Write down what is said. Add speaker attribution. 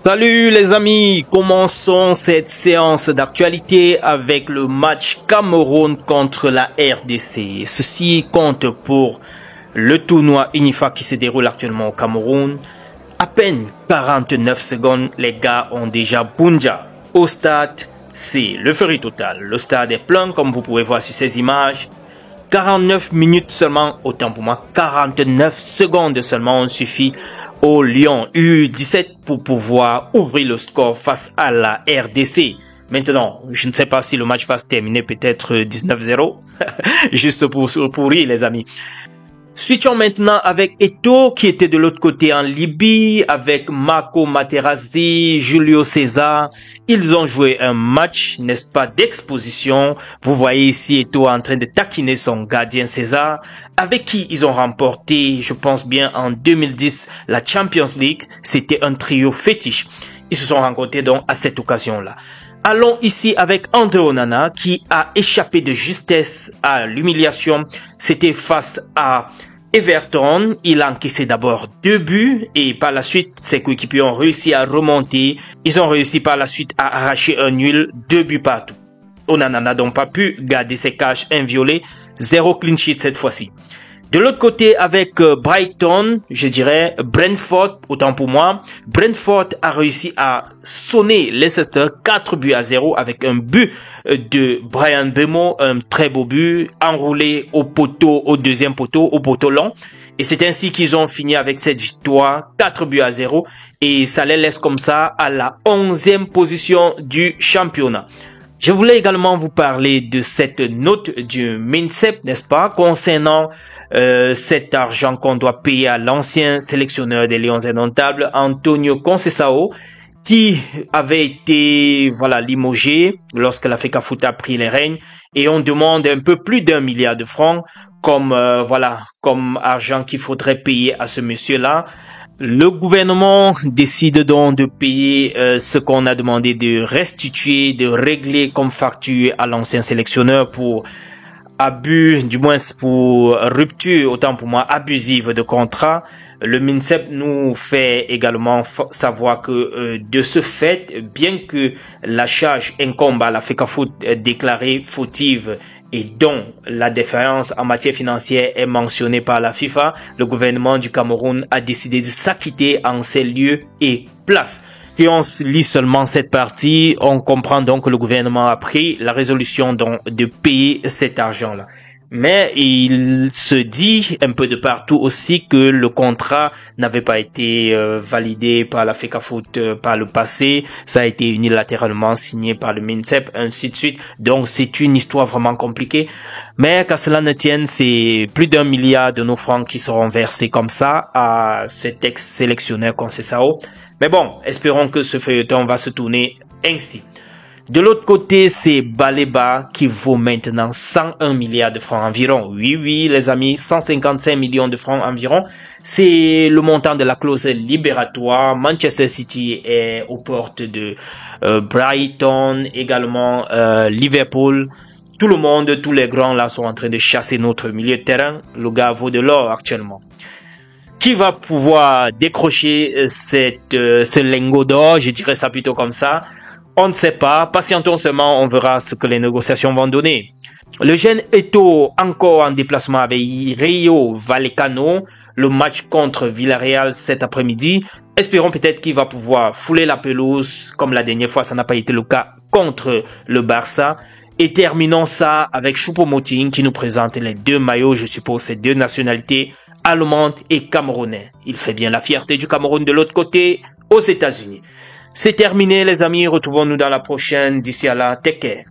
Speaker 1: Salut les amis, commençons cette séance d'actualité avec le match Cameroun contre la RDC. Ceci compte pour le tournoi UNIFA qui se déroule actuellement au Cameroun. À peine 49 secondes, les gars ont déjà Bounja. Au stade, c'est le feuille total. Le stade est plein comme vous pouvez voir sur ces images. 49 minutes seulement, autant pour moi, 49 secondes seulement suffit au Lion U17 pour pouvoir ouvrir le score face à la RDC. Maintenant, je ne sais pas si le match va se terminer peut-être 19-0, juste pour rire les amis. Switchons maintenant avec Eto'o qui était de l'autre côté en Libye avec Marco Materazzi, Julio César. Ils ont joué un match, n'est-ce pas, d'exposition. Vous voyez ici Eto'o en train de taquiner son gardien César avec qui ils ont remporté, je pense bien en 2010, la Champions League. C'était un trio fétiche. Ils se sont rencontrés donc à cette occasion-là. Allons ici avec Andre Onana qui a échappé de justesse à l'humiliation. C'était face à Everton. Il a encaissé d'abord 2 buts et par la suite, ses coéquipiers ont réussi à remonter. Ils ont réussi par la suite à arracher un nul, 2 buts partout. Onana n'a donc pas pu garder ses cages inviolées. 0 clean sheet cette fois-ci. De l'autre côté, avec Brighton, je dirais Brentford, autant pour moi. Brentford a réussi à sonner Leicester 4-0 avec un but de Brian Bemo, un très beau but, enroulé au poteau, au deuxième poteau, au poteau long. Et c'est ainsi qu'ils ont fini avec cette victoire 4-0 et ça les laisse comme ça à la 11e position du championnat. Je voulais également vous parler de cette note du MINSEP, n'est-ce pas, concernant cet argent qu'on doit payer à l'ancien sélectionneur des Lions indomptables, Antonio Conceição, qui avait été limogé lorsque la FECAFOOT a pris les rênes, et on demande un peu plus d'1 milliard de francs comme argent qu'il faudrait payer à ce monsieur-là. Le gouvernement décide donc de payer ce qu'on a demandé de restituer, de régler comme facture à l'ancien sélectionneur pour abus, du moins pour rupture, autant pour moi, abusive de contrat. Le MINSEP nous fait également savoir que de ce fait, bien que la charge incombe à la FECAFOOT déclarée fautive et dont la défaillance en matière financière est mentionnée par la FIFA, le gouvernement du Cameroun a décidé de s'acquitter en ces lieux et places. Si on lit seulement cette partie, on comprend donc que le gouvernement a pris la résolution donc de payer cet argent-là. Mais il se dit un peu de partout aussi que le contrat n'avait pas été validé par la FECAFOOT par le passé. Ça a été unilatéralement signé par le MINSEP, ainsi de suite. Donc c'est une histoire vraiment compliquée. Mais qu'à cela ne tienne, c'est plus d'1 milliard de nos francs qui seront versés comme ça à cet ex-sélectionneur Conceição. Mais bon, espérons que ce feuilleton va se tourner ainsi. De l'autre côté, c'est Baleba qui vaut maintenant 101 milliards de francs environ. Oui, les amis, 155 millions de francs environ. C'est le montant de la clause libératoire. Manchester City est aux portes de Brighton, également Liverpool. Tout le monde, tous les grands là sont en train de chasser notre milieu de terrain. Le gars vaut de l'or actuellement. Qui va pouvoir décrocher ce lingot d'or? Je dirais ça plutôt comme ça. On ne sait pas. Patientons seulement, on verra ce que les négociations vont donner. Le jeune Eto'o encore en déplacement avec Rayo Vallecano. Le match contre Villarreal cet après-midi. Espérons peut-être qu'il va pouvoir fouler la pelouse. Comme la dernière fois, ça n'a pas été le cas contre le Barça. Et terminons ça avec Choupo-Moting qui nous présente les 2 maillots, je suppose, ces 2 nationalités, allemande et camerounais. Il fait bien la fierté du Cameroun de l'autre côté, aux États-Unis. C'est terminé les amis, retrouvons-nous dans la prochaine. D'ici à là, take care.